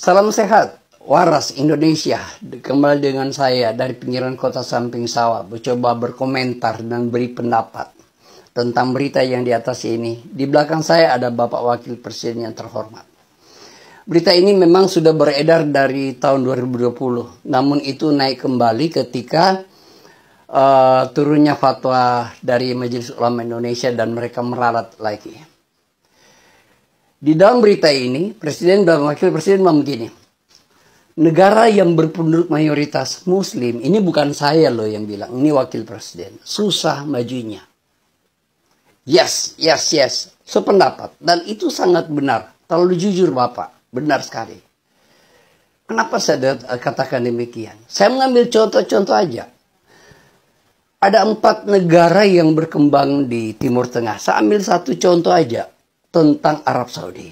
Salam sehat, waras Indonesia. Kembali dengan saya dari pinggiran kota Samping Sawah, mencoba berkomentar dan beri pendapat tentang berita yang di atas ini. Di belakang saya ada Bapak Wakil Presiden yang terhormat. Berita ini memang sudah beredar dari tahun 2020, namun itu naik kembali ketika turunnya fatwa dari Majelis Ulama Indonesia dan mereka meralat lagi. Di dalam berita ini, Presiden dan Wakil Presiden bilang begini, negara yang berpenduduk mayoritas Muslim, ini bukan saya loh yang bilang, ini Wakil Presiden, susah majunya. Yes, sependapat. Dan itu sangat benar. Terlalu jujur Bapak, benar sekali. Kenapa saya katakan demikian? Saya mengambil contoh-contoh aja. Ada 4 negara yang berkembang di Timur Tengah. Saya ambil satu contoh aja. Tentang Arab Saudi.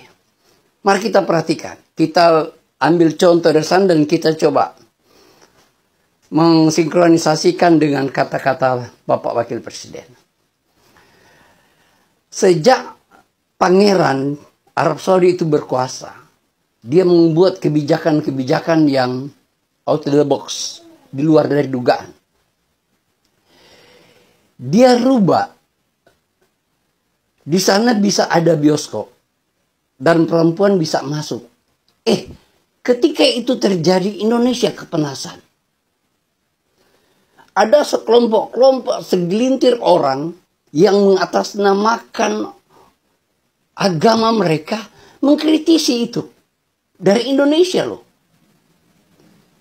Mari kita perhatikan. Kita ambil contoh dari sana dan kita coba mensinkronisasikan dengan kata-kata Bapak Wakil Presiden. Sejak Pangeran Arab Saudi itu berkuasa, dia membuat kebijakan-kebijakan yang out of the box, di luar dari dugaan. Dia rubah. Di sana bisa ada bioskop dan perempuan bisa masuk. Ketika itu terjadi, Indonesia kepanasan. Ada sekelompok-kelompok, segelintir orang yang mengatasnamakan agama mereka mengkritisi itu dari Indonesia loh.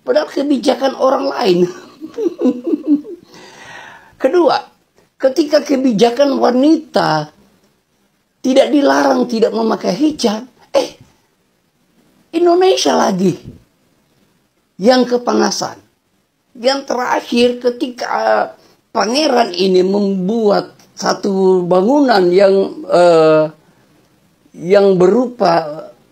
Padahal kebijakan orang lain. Kedua, ketika kebijakan wanita tidak dilarang tidak memakai hijab, Indonesia lagi yang kepanasan. Yang terakhir ketika pangeran ini membuat satu bangunan yang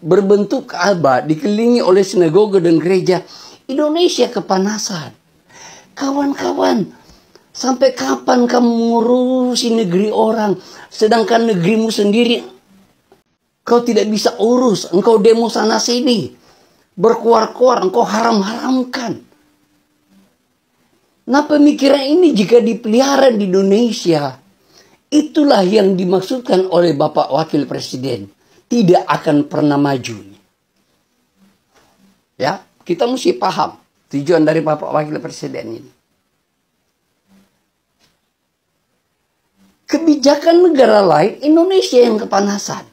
berbentuk Ka'bah dikelilingi oleh sinagoga dan gereja, Indonesia kepanasan. Kawan-kawan, sampai kapan kamu ngurusi negeri orang, sedangkan negerimu sendiri kau tidak bisa urus, engkau demo sana sini, berkuar-kuar, engkau haram-haramkan. Nah, pemikiran ini jika dipelihara di Indonesia, itulah yang dimaksudkan oleh Bapak Wakil Presiden. Tidak akan pernah maju. Ya, kita mesti paham tujuan dari Bapak Wakil Presiden ini. Kebijakan negara lain, Indonesia yang kepanasan.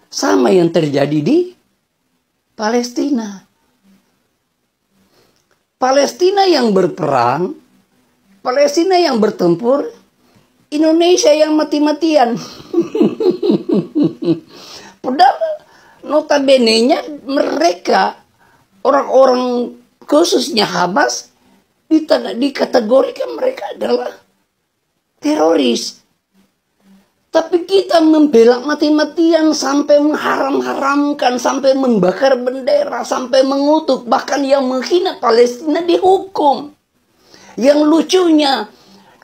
Sama yang terjadi di Palestina. Palestina yang berperang, Palestina yang bertempur, Indonesia yang mati-matian. Padahal notabene-nya mereka, orang-orang khususnya Hamas, dikategorikan mereka adalah teroris. Tapi kita membela mati-matian sampai mengharam-haramkan, sampai membakar bendera, sampai mengutuk. Bahkan yang menghina Palestina dihukum. Yang lucunya,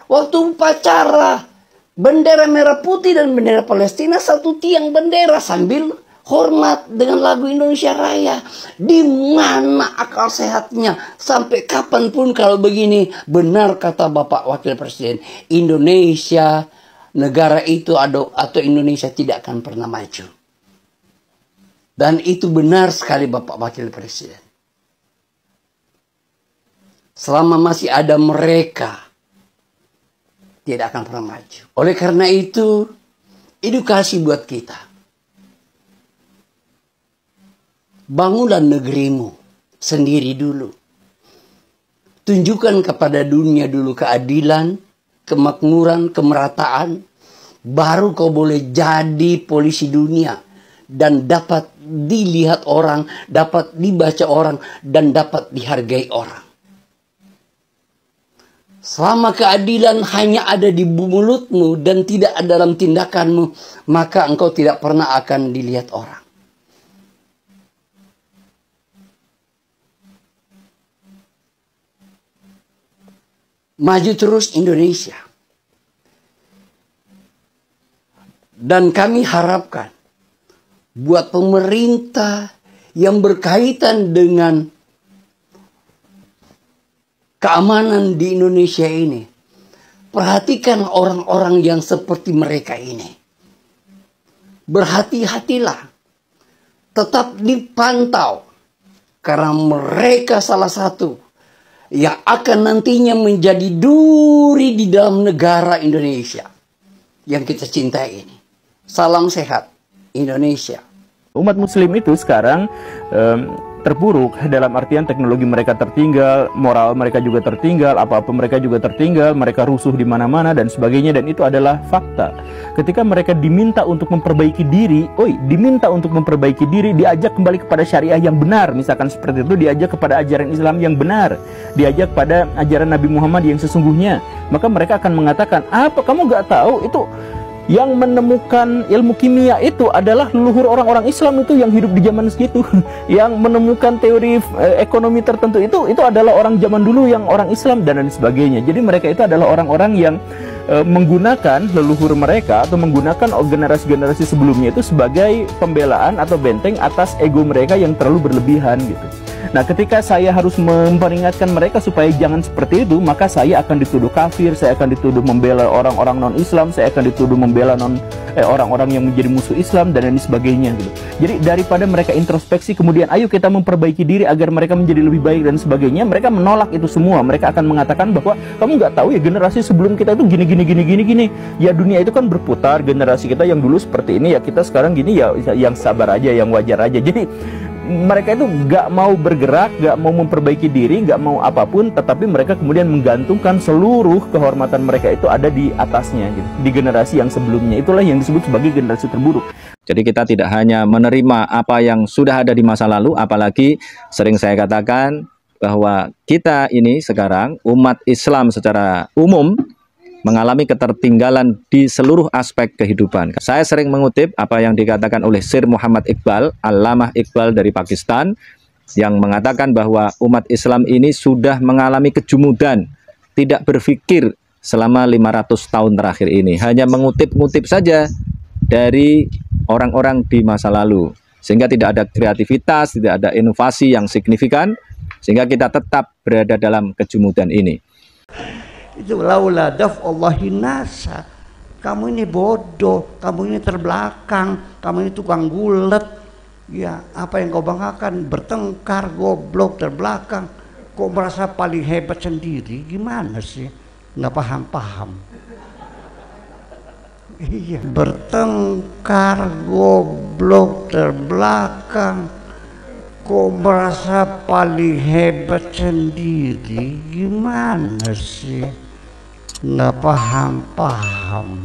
waktu upacara bendera merah putih dan bendera Palestina satu tiang bendera sambil hormat dengan lagu Indonesia Raya. Di mana akal sehatnya? Sampai kapanpun kalau begini, benar kata Bapak Wakil Presiden, Indonesia, negara itu atau Indonesia tidak akan pernah maju. Dan itu benar sekali Bapak Wakil Presiden. Selama masih ada mereka, tidak akan pernah maju. Oleh karena itu, edukasi buat kita. Bangunlah negerimu sendiri dulu. Tunjukkan kepada dunia dulu keadilan, kemakmuran, kemerataan, baru kau boleh jadi polisi dunia dan dapat dilihat orang, dapat dibaca orang, dan dapat dihargai orang. Selama keadilan hanya ada di mulutmu dan tidak ada dalam tindakanmu, maka engkau tidak pernah akan dilihat orang. Maju terus Indonesia. Dan kami harapkan buat pemerintah yang berkaitan dengan keamanan di Indonesia ini. Perhatikan orang-orang yang seperti mereka ini. Berhati-hatilah. Tetap dipantau. Karena mereka salah satu yang akan nantinya menjadi duri di dalam negara Indonesia yang kita cintai ini. Salam sehat Indonesia. Umat muslim itu sekarang terpuruk dalam artian teknologi mereka tertinggal, moral mereka juga tertinggal, apa-apa mereka juga tertinggal, mereka rusuh di mana-mana dan sebagainya, dan itu adalah fakta. Ketika mereka diminta untuk memperbaiki diri, diajak kembali kepada syariah yang benar, misalkan seperti itu, diajak kepada ajaran Islam yang benar, diajak pada ajaran Nabi Muhammad yang sesungguhnya, maka mereka akan mengatakan, apa kamu gak tahu itu yang menemukan ilmu kimia itu adalah leluhur orang-orang Islam itu yang hidup di zaman segitu. Yang menemukan teori ekonomi tertentu itu adalah orang zaman dulu yang orang Islam dan lain sebagainya. Jadi mereka itu adalah orang-orang yang menggunakan leluhur mereka atau menggunakan generasi-generasi sebelumnya itu sebagai pembelaan atau benteng atas ego mereka yang terlalu berlebihan gitu. Nah, ketika saya harus memperingatkan mereka supaya jangan seperti itu, maka saya akan dituduh kafir, saya akan dituduh membela orang-orang non-Islam, saya akan dituduh membela orang-orang yang menjadi musuh Islam dan lain sebagainya gitu. Jadi daripada mereka introspeksi kemudian ayo kita memperbaiki diri agar mereka menjadi lebih baik dan sebagainya, mereka menolak itu semua. Mereka akan mengatakan bahwa kamu nggak tahu ya generasi sebelum kita itu gini. Ya dunia itu kan berputar, generasi kita yang dulu seperti ini ya kita sekarang gini ya, yang sabar aja, yang wajar aja. Jadi mereka itu gak mau bergerak, gak mau memperbaiki diri, gak mau apapun, tetapi mereka kemudian menggantungkan seluruh kehormatan mereka itu ada di atasnya gitu, di generasi yang sebelumnya. Itulah yang disebut sebagai generasi terburuk. Jadi kita tidak hanya menerima apa yang sudah ada di masa lalu, apalagi sering saya katakan bahwa kita ini sekarang umat Islam secara umum mengalami ketertinggalan di seluruh aspek kehidupan. Saya sering mengutip apa yang dikatakan oleh Sir Muhammad Iqbal, Allamah Iqbal dari Pakistan, yang mengatakan bahwa umat Islam ini sudah mengalami kejumudan, tidak berpikir selama 500 tahun terakhir ini. Hanya mengutip-ngutip saja dari orang-orang di masa lalu. Sehingga tidak ada kreativitas, tidak ada inovasi yang signifikan, sehingga kita tetap berada dalam kejumudan ini. Itu laula daf'allahi nasa. Kamu ini bodoh, kamu ini terbelakang, kamu ini tukang gulet. Ya, apa yang kau banggakan? Bertengkar, goblok, terbelakang. Kok merasa paling hebat sendiri? Gimana sih? Nggak paham-paham. Iya, bertengkar, goblok, terbelakang. Kok merasa paling hebat sendiri? Gimana sih? Nggak paham-paham.